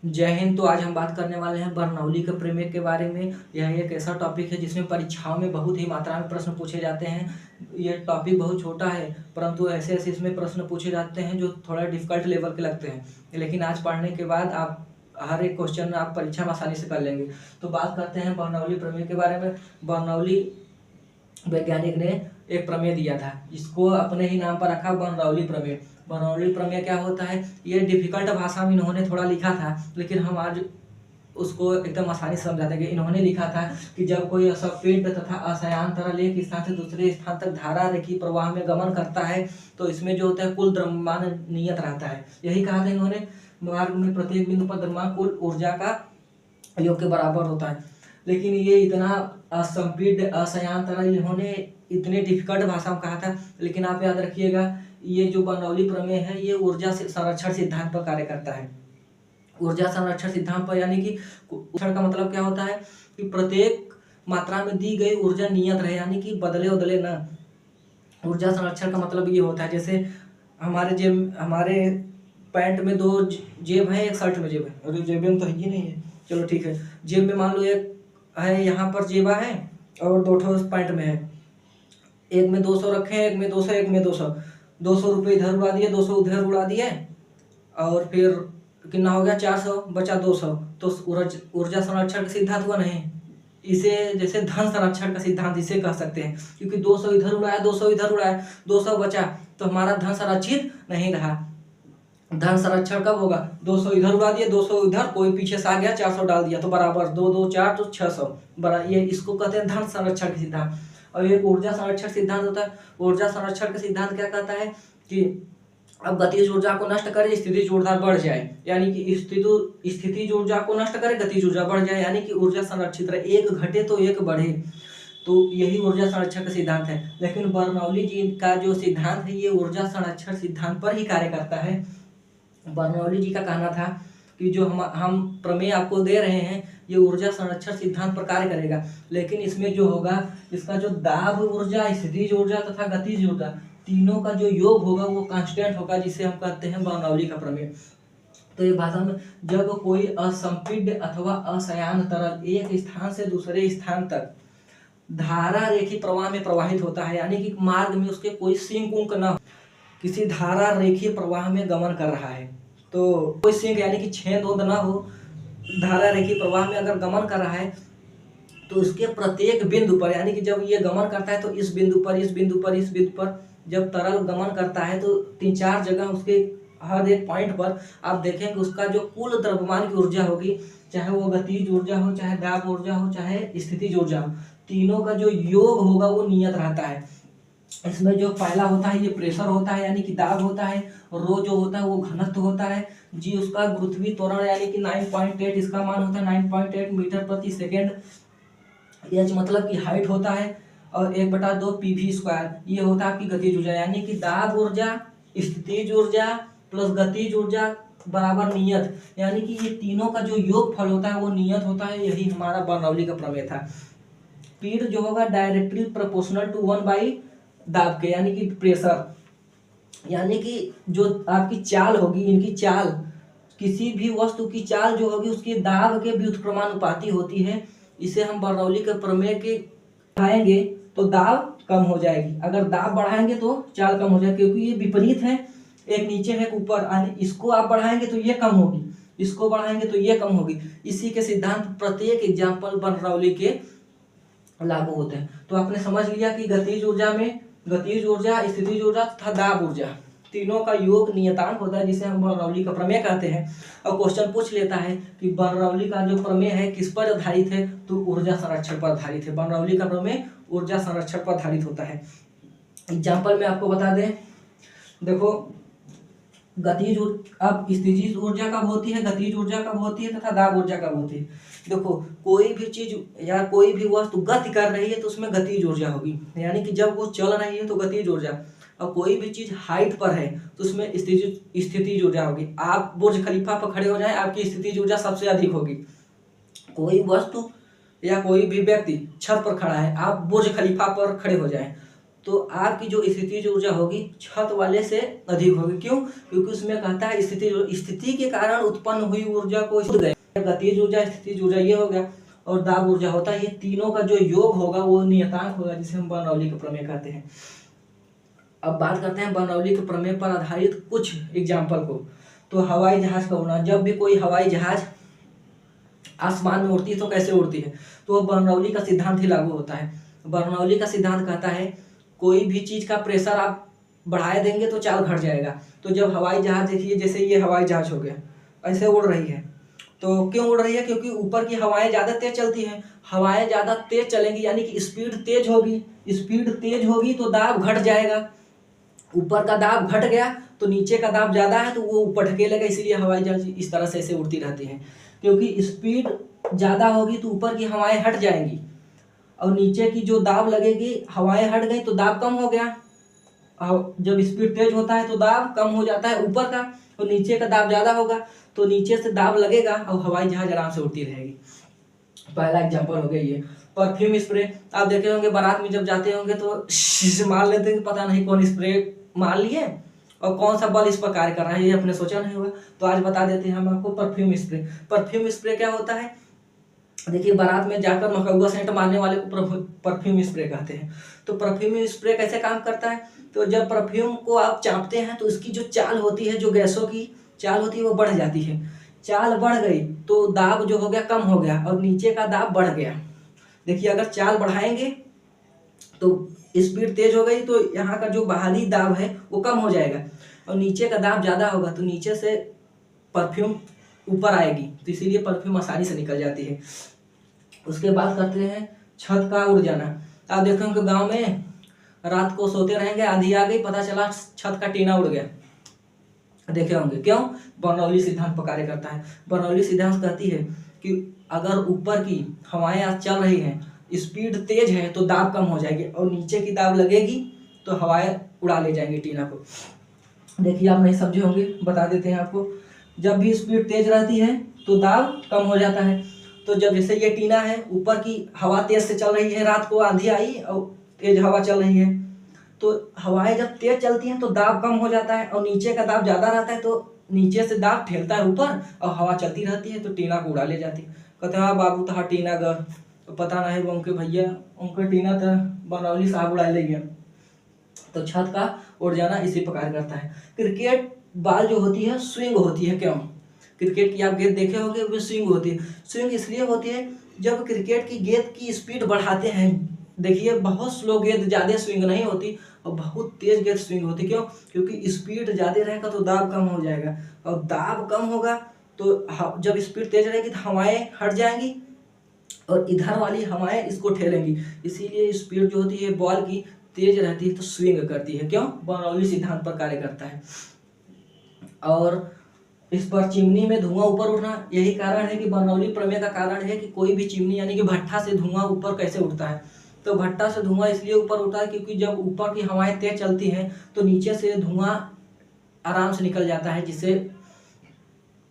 जय हिंद। तो आज हम बात करने वाले हैं बर्नौली के प्रमेय के बारे में। यह एक ऐसा टॉपिक है जिसमें परीक्षाओं में बहुत ही मात्रा में प्रश्न पूछे जाते हैं। ये टॉपिक बहुत छोटा है, परंतु ऐसे ऐसे इसमें प्रश्न पूछे जाते हैं जो थोड़ा डिफिकल्ट लेवल के लगते हैं, लेकिन आज पढ़ने के बाद आप हर एक क्वेश्चन आप परीक्षा में आसानी से कर लेंगे। तो बात करते हैं बर्नौली प्रमेय के बारे में। बर्नौली वैज्ञानिक ने एक प्रमेय दिया था, इसको अपने ही नाम पर रखा बर्नौली प्रमेय। बर्नौली प्रमेय क्या होता है, ये डिफिकल्ट भाषा में इन्होंने थोड़ा लिखा था, लेकिन हम आज उसको एकदम आसानी से समझा देंगे। इन्होंने लिखा था कि जब कोई असंपीड्य तथा असंयान तरल एक स्थान से दूसरे स्थान तक धारा रेखीय प्रवाह में गमन करता है, तो इसमें जो होता है कुल द्रव्यमान नियत रहता है। यही कहा था इन्होंने, मार्ग में प्रत्येक बिंदु पर द्रव्यमान कुल ऊर्जा का योग के बराबर होता है। लेकिन ये इतना असंपीड्य असंयान तरल इन्होंने इतने डिफिकल्ट भाषा में कहा था। लेकिन आप याद रखिएगा, ये जो बर्नौली प्रमेय है ये ऊर्जा संरक्षण सिद्धांत पर कार्य करता है। ऊर्जा संरक्षण सिद्धांत पर, यानी कि संरक्षण का मतलब क्या होता है कि प्रत्येक मात्रा में दी गई ऊर्जा नियत रहे, यानी कि बदले बदले ना। ऊर्जा संरक्षण का मतलब ये होता है, जैसे हमारे पैंट में दो जेब है, एक शर्ट में जेब है। अरे जेब में तो ही नहीं है, चलो ठीक है। जेब में मान लो एक है, यहाँ पर जेबा है और दो ठो पैंट में है। एक में 200 रखे हैं, एक में 200, एक में 200। 200 रुपये इधर उड़ा दिए, 200 उधर उड़ा दिए, और फिर कितना हो गया, 400 बचा 200। तो ऊर्जा संरक्षण का सिद्धांत हुआ नहीं। इसे जैसे धन संरक्षण का सिद्धांत इसे कह सकते हैं, क्योंकि 200 इधर उड़ाया, 200 इधर उड़ाया, 200 बचा, तो हमारा धन संरक्षित नहीं रहा। धन संरक्षण कब होगा, 200 इधर उड़ा दिए, 200 इधर, कोई पीछे से आ गया 400 डाल दिया, तो बराबर 2 2 4 तो 600 बरा। ये इसको कहते हैं धन संरक्षण का सिद्धांत। और ये ऊर्जा संरक्षण सिद्धांत होता है। ऊर्जा संरक्षण का सिद्धांत क्या कहता है कि अब गतिज ऊर्जा को नष्ट करे, स्थितिज ऊर्जा बढ़ जाए, यानी कि स्थितिज ऊर्जा को नष्ट करे, गतिज ऊर्जा बढ़ जाए, यानी कि ऊर्जा संरक्षित रहे। एक घटे तो एक बढ़े, तो यही ऊर्जा संरक्षण का सिद्धांत है। लेकिन बर्नौली जी का जो सिद्धांत है ये ऊर्जा संरक्षण सिद्धांत पर ही कार्य करता है। बर्नौली जी का कहना था कि जो हम प्रमेय आपको दे रहे हैं ये ऊर्जा संरक्षण सिद्धांत पर कार्य करेगा, लेकिन इसमें जो होगा, इसका जो दाब ऊर्जा, स्थितिज ऊर्जा तथा गतिज ऊर्जा, तीनों का जो योग होगा वो कांस्टेंट होगा, जिसे हम कहते हैं बर्नौली का प्रमेय। तो ये भाषा में, जब कोई असंपीड्य अथवा असंयान तरल एक स्थान से दूसरे स्थान तक धारा रेखीय प्रवाह में प्रवाहित होता है, यानी कि मार्ग में उसके कोई सिंक उंक न, किसी धारा रेखीय प्रवाह में गमन कर रहा है, तो कोई सिंक यानी कि छेद ओद ना हो, धारा रेखीय प्रवाह में अगर गमन कर रहा है, तो उसके प्रत्येक बिंदु पर, यानी कि जब ये गमन करता है तो इस बिंदु पर, इस बिंदु पर, इस बिंदु पर, जब तरल गमन करता है तो 3-4 जगह उसके हर एक पॉइंट पर आप देखेंगे उसका जो कुल द्रव्यमान की ऊर्जा होगी, चाहे वो गतिज ऊर्जा हो, चाहे दाब ऊर्जा हो, चाहे स्थितिज ऊर्जा हो, तीनों का जो योग होगा वो नियत रहता है। इसमें जो पहला होता है ये प्रेशर होता है, यानी कि दाब होता है। रो जो होता है वो घनत्व होता है। जी उसका गुरुत्वीय त्वरण, यानी कि 9.8, इसका मान होता है 9.8 मीटर प्रति सेकेंड। एच मतलब कि हाइट होता है, और 1/2 PV स्क्वायर, ये होता है आपकी गतिज ऊर्जा, यानी कि दाब ऊर्जा, स्थितिज ऊर्जा प्लस गतिज ऊर्जा बराबर नियत, यानी कि ये तीनों का जो योग फल होता है वो नियत होता है। यही हमारा बर्नौली का प्रमेय था। स्पीड जो होगा डायरेक्टली प्रोपोर्शनल टू 1 दाब के, यानी कि प्रेशर, यानी कि जो आपकी चाल होगी, इनकी चाल, किसी भी वस्तु की चाल जो होगी उसकी दाब के व्युत्क्रमानुपाती होती है। इसे हम बर्नौली के प्रमेय के बढ़ाएंगे तो दाब कम हो जाएगी, अगर दाब बढ़ाएंगे तो चाल कम हो जाएगी, क्योंकि ये विपरीत है, एक नीचे है एक ऊपर। इसको आप बढ़ाएंगे तो ये कम होगी, इसको बढ़ाएंगे तो ये कम होगी। इसी के सिद्धांत प्रत्येक एग्जाम्पल बर्नौली के लागू होते हैं। तो आपने समझ लिया कि गतिज ऊर्जा में गतिज ऊर्जा, स्थितिज ऊर्जा तथा दाब ऊर्जा, तीनों का योग नियतांक होता है, जिसे हम बर्नौली का प्रमेय कहते हैं। और क्वेश्चन पूछ लेता है कि बर्नौली का जो प्रमेय है किस पर आधारित है, तो ऊर्जा संरक्षण पर आधारित है। बर्नौली का प्रमेय ऊर्जा संरक्षण पर आधारित होता है। एग्जाम्पल में आपको बता दें, देखो गतिज अब स्थितिज ऊर्जा कब होती है, गतिज ऊर्जा कब होती है तथा दाब ऊर्जा कब होती है। देखो कोई भी चीज या कोई भी वस्तु गति कर रही है तो उसमें गतिज ऊर्जा होगी, यानी कि जब वो चल रही है तो गतिज ऊर्जा। और कोई भी चीज हाइट पर है तो उसमें स्थितिज ऊर्जा होगी। आप बुर्ज खलीफा पर खड़े हो जाएं, आपकी स्थितिज ऊर्जा सबसे अधिक होगी। कोई वस्तु या कोई भी व्यक्ति छत पर खड़ा है, आप बुर्ज खलीफा पर खड़े हो जाएं, तो आपकी जो स्थितिज ऊर्जा होगी छत वाले से अधिक होगी। क्यों? क्योंकि उसमें कहता है स्थिति के कारण उत्पन्न हुई ऊर्जा को गतिज ऊर्जा, स्थितिज ऊर्जा ये हो गया, और दाब ऊर्जा होता है। ये तीनों का जो योग होगा वो नियतांक होगा, जिसे हम बर्नौली का प्रमेय कहते हैं। अब बात करते हैं बर्नौली के प्रमेय पर आधारित कुछ एग्जाम्पल को। तो हवाई जहाज का उड़ना, जब भी कोई हवाई जहाज आसमान में उड़ती है तो कैसे उड़ती है? तो बर्नौली का सिद्धांत ही लागू होता है। बर्नौली का सिद्धांत कहता है कोई भी चीज का प्रेशर आप बढ़ाए देंगे तो चाल घट जाएगा। तो जब हवाई जहाज, देखिए जैसे ये हवाई जहाज हो गया, ऐसे उड़ रही है, तो क्यों उड़ रही है? क्योंकि ऊपर की हवाएं ज्यादा तेज चलती हैं। हवाएं ज्यादा तेज चलेंगी यानी कि स्पीड तेज होगी, स्पीड तेज होगी तो दाब घट जाएगा। ऊपर का दाब घट गया तो नीचे का दाब ज्यादा है तो वो ऊपर ढकेलेगा, इसीलिए हवाई जहाज इस तरह से ऐसे उड़ती रहती है। क्योंकि स्पीड ज्यादा होगी तो ऊपर की हवाएं हट जाएंगी, और नीचे की जो दाब लगेगी, हवाएं हट गई तो दाब कम हो गया। और जब स्पीड तेज होता है तो दाब कम हो जाता है ऊपर का, और नीचे का दाब ज्यादा होगा तो नीचे से दाब लगेगा और हवाई जहाज आराम से उड़ती रहेगी। पहला एग्जांपल हो गया ये। परफ्यूम स्प्रे, आप देखे होंगे बारात में जब जाते होंगे तो मार लेते हैं, पता नहीं कौन स्प्रे मार लिए और कौन सा बल इस पर कार्य कर रहा है, ये आपने सोचा नहीं होगा। तो आज बता देते हैं हम आपको परफ्यूम स्प्रे। परफ्यूम स्प्रे क्या होता है? देखिए बारात में जाकर मकौवा सेंट मारने वाले को परफ्यूम स्प्रे कहते हैं। तो परफ्यूम स्प्रे कैसे काम करता है? तो जब परफ्यूम को आप चापते हैं तो इसकी जो चाल होती है, जो गैसों की चाल होती है वो बढ़ जाती है। चाल बढ़ गई तो दाब जो हो गया कम हो गया और नीचे का दाब बढ़ गया। देखिए अगर चाल बढ़ाएंगे तो स्पीड तेज हो गई तो यहाँ का जो बाहरी दाब है वो कम हो जाएगा, और नीचे का दाब ज्यादा होगा तो नीचे से परफ्यूम ऊपर आएगी, तो इसीलिए परफ्यूम आसानी से निकल जाती है। उसके बाद करते हैं छत का उड़ जाना। आप देखें कि गांव में रात को सोते रहेंगे, आंधी आ गई, पता चला छत का टीना उड़ गया। देखे होंगे, क्यों? बर्नौली सिद्धांत पर कार्य करता है। बर्नौली सिद्धांत कहती है कि अगर ऊपर की हवाएं आज चल रही हैं, स्पीड तेज है तो दाब कम हो जाएगी, और नीचे की दाब लगेगी तो हवाएं उड़ा ले जाएंगी टीना को। देखिए आप नहीं समझे होंगे, बता देते हैं आपको। जब भी स्पीड तेज रहती है तो दाब कम हो जाता है। तो जब जैसे ये टीना है, ऊपर की हवा तेज से चल रही है, रात को आंधी आई और तेज हवा चल रही है, तो हवाएं जब तेज चलती हैं तो दाब कम हो जाता है, और नीचे का दाब ज्यादा रहता है तो नीचे से दाब ठेलता है ऊपर और हवा चलती रहती है तो टीना को उड़ा ले जाती है। कहते हैं हाँ बाबू तहा टीना घर, तो पता नहीं वो उनके भैया उनका टीना था बर्नौली साहब उड़ा ले गया। तो छत का उड़ जाना इसी प्रकार करता है। क्रिकेट बॉल जो होती है स्विंग होती है, क्यों? क्रिकेट की आप गेंद देखे होंगे वो स्विंग होती है। स्विंग इसलिए होती है जब क्रिकेट की गेंद की स्पीड बढ़ाते हैं। देखिए बहुत स्लो गेंद ज्यादा स्विंग नहीं होती और बहुत तेज गेंद स्विंग होती। क्यों? क्योंकि स्पीड ज्यादा रहेगा तो दाब कम हो जाएगा, और दाब कम होगा तो जब स्पीड तेज रहेगी तो हवाएं हट जाएंगी और इधर वाली हवाएं इसको ठेलेंगी, इसीलिए स्पीड जो होती है बॉल की तेज रहती है तो स्विंग करती है। क्यों? बर्नौली सिद्धांत पर कार्य करता है। और इस पर चिमनी में धुआं ऊपर उठना, यही कारण है कि बर्नौली प्रमेय का कारण है कि कोई भी चिमनी यानी कि भट्ठा से धुआं ऊपर कैसे उठता है। तो भट्ठा से धुआं इसलिए ऊपर उठता है क्योंकि जब ऊपर की हवाएं तेज चलती हैं तो नीचे से धुआं आराम से निकल जाता है, जिससे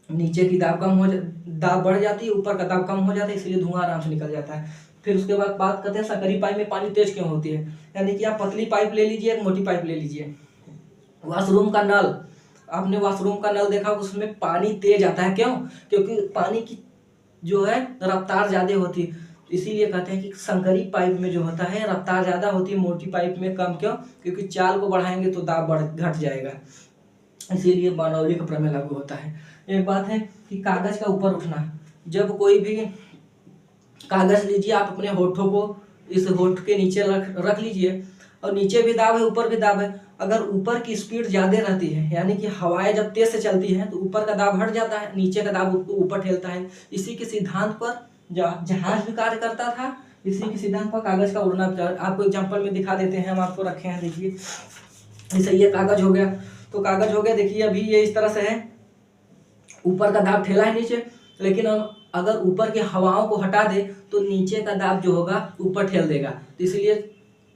नीचे की दाब बढ़ जाती है, ऊपर का दाब कम हो जाता है, इसलिए धुआं आराम से निकल जाता है। फिर उसके बाद बात करते हैं सकरी पाइप में पानी तेज क्यों होती है। यानी कि आप पतली पाइप ले लीजिए, एक मोटी पाइप ले लीजिए। वॉशरूम का नल, आपने वॉशरूम का नल देखा, उसमें पानी तेज आता है। क्यों? क्योंकि पानी की जो है रफ्तार ज्यादा होती है, इसीलिए कहते हैं कि संकरी पाइप में जो होता है रफ्तार ज्यादा होती है, मोटी पाइप में कम। क्यों? क्योंकि चाल को बढ़ाएंगे तो दाब घट जाएगा, इसीलिए बर्नौली का प्रमेय लागू होता है। एक बात है कि कागज का ऊपर उठना, जब कोई भी कागज लीजिए, आप अपने होठों को इस होठ के नीचे रख लीजिए, और नीचे भी दाब है ऊपर भी दाब है। अगर ऊपर की स्पीड ज्यादा रहती है यानी कि हवाएं जब तेज से चलती हैं तो ऊपर का दाब हट जाता है, नीचे का दाब उसको ऊपर ठेलता है। इसी के सिद्धांत पर जहाज भी कार्य करता था, इसी के सिद्धांत पर कागज का उड़ना। आपको एग्जाम्पल में दिखा देते हैं, हम आपको रखे हैं, देखिए जैसे ये कागज हो गया, तो कागज हो गया, देखिए अभी ये इस तरह से है, ऊपर का दाब ठेला है नीचे, लेकिन अगर ऊपर की हवाओं को हटा दे तो नीचे का दाब जो होगा ऊपर ठेल देगा, तो इसलिए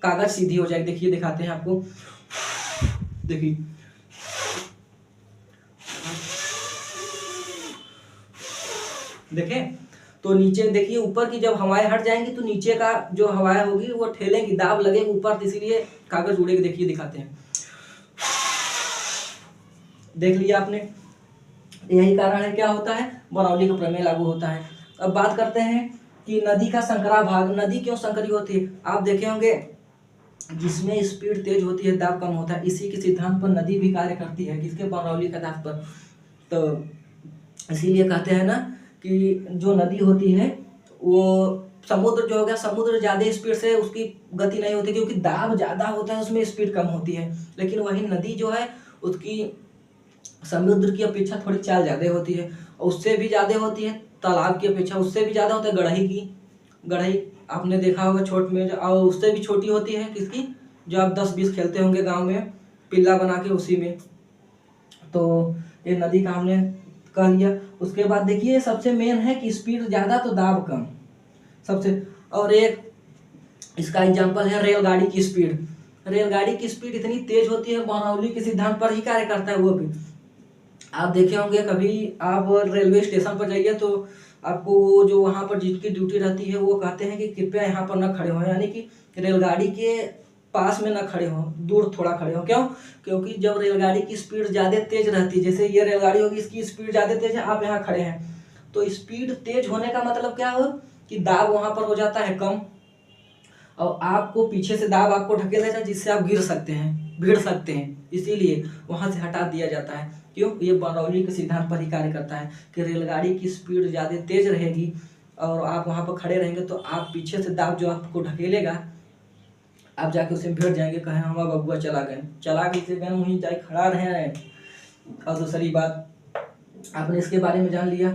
कागज सीधी हो जाएगी। देखिए दिखाते हैं आपको, देखिए देखें, तो नीचे देखिए ऊपर की जब हवाएं हट जाएंगी तो नीचे का जो हवाएं होगी वो ठेलेंगी, दाब लगेगी ऊपर, तो इसीलिए कागज उड़ेगी। देखिए दिखाते हैं, देख लिया आपने। यही कारण है क्या होता है, बरनौली का प्रमेय लागू होता है। अब बात करते हैं कि नदी का संकरा भाग, नदी क्यों संकरी होती है। आप देखे होंगे जिसमें स्पीड तेज होती है दाब कम होता है, इसी के सिद्धांत पर नदी भी कार्य करती है, किसके, बरनौली का दाब पर। तो इसीलिए कहते हैं ना कि जो नदी होती है वो, समुद्र जो हो गया, समुद्र ज़्यादा स्पीड से उसकी गति नहीं होती क्योंकि दाब ज़्यादा होता है, उसमें स्पीड कम होती है। लेकिन वही नदी जो है उसकी समुद्र की अपेक्षा थोड़ी चाल ज़्यादा होती है, और उससे भी ज़्यादा होती है तालाब की अपेक्षा, उससे भी ज़्यादा होता है गढ़ई की। गढ़ई आपने देखा होगा छोट में, और उससे भी छोटी होती है किसकी, जो आप 10-20 खेलते होंगे गांव में पिल्ला बना के, उसी में। तो ये नदी का हमने कह लिया। उसके बाद देखिए सबसे मेन है कि स्पीड ज़्यादा तो दाब कम सबसे। और एक इसका एग्जांपल है रेलगाड़ी की स्पीड। रेलगाड़ी की स्पीड इतनी तेज होती है, बरनौली के सिद्धांत पर ही कार्य करता है वो भी। आप देखे होंगे कभी आप रेलवे स्टेशन पर जाइए तो आपको वो जो वहाँ पर जिसकी ड्यूटी रहती है वो कहते हैं कि कृपया यहाँ पर न खड़े हों, यानी कि रेलगाड़ी के पास में न खड़े हों, दूर थोड़ा खड़े हों। क्यों? क्योंकि जब रेलगाड़ी की स्पीड ज़्यादा तेज रहती है, जैसे ये रेलगाड़ी होगी, इसकी स्पीड ज़्यादा तेज है, आप यहाँ खड़े हैं, तो स्पीड तेज होने का मतलब क्या हो कि दाब वहाँ पर हो जाता है कम, और आपको पीछे से दाब आपको ढकेल देता है, जिससे आप गिर सकते हैं, भिड़ सकते हैं, इसीलिए वहाँ से हटा दिया जाता है। क्यों? ये बरनौली के सिद्धांत पर ही कार्य करता है कि रेलगाड़ी की स्पीड ज़्यादा तेज रहेगी और आप वहाँ पर खड़े रहेंगे तो आप पीछे से दाब जो आपको ढकेलेगा, आप जाके उसे भिड़ जाएंगे, कहें हमारा बबुआ चला गए से मैंने वहीं जाए खड़ा रहे। और दूसरी बात आपने इसके बारे में जान लिया,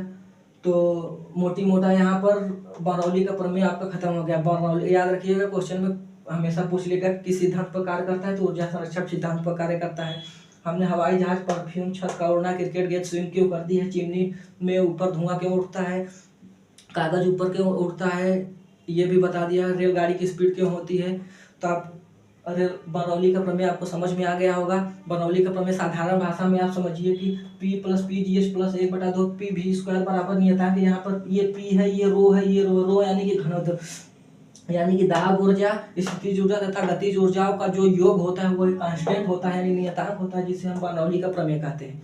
तो मोटी मोटा यहाँ पर बरनौली का प्रमेय आपका खत्म हो गया। बरनौली याद रखिएगा, क्वेश्चन में हमेशा पूछ लेगा किस सिद्धांत पर कार्य करता है, तो ऊर्जा संरक्षण सिद्धांत पर कार्य करता है। हमने हवाई जहाज, परफ्यूम, छत का उड़ना, क्रिकेट गेंद स्विंग क्यों करती है, चिमनी में ऊपर धुआं क्यों उठता है, कागज ऊपर क्यों उड़ता है, ये भी बता दिया। रेलगाड़ी की स्पीड क्यों होती है। तो आप, अरे बरनौली का प्रमेय आपको समझ में आ गया होगा। बरनौली का प्रमेय साधारण भाषा में आप समझिए कि P + PGH + 1/2 PV² बराबर नियतांक। यहाँ पर ये P है, ये रो है, ये रो यानी कि घनत्व, यानी कि दाब ऊर्जा, स्थितिज ऊर्जा तथा गतिज ऊर्जाओं का जो योग होता है वो एक कांस्टेंट होता है, यानी नियतांक होता है, जिसे हम बरनौली का प्रमेय कहते हैं।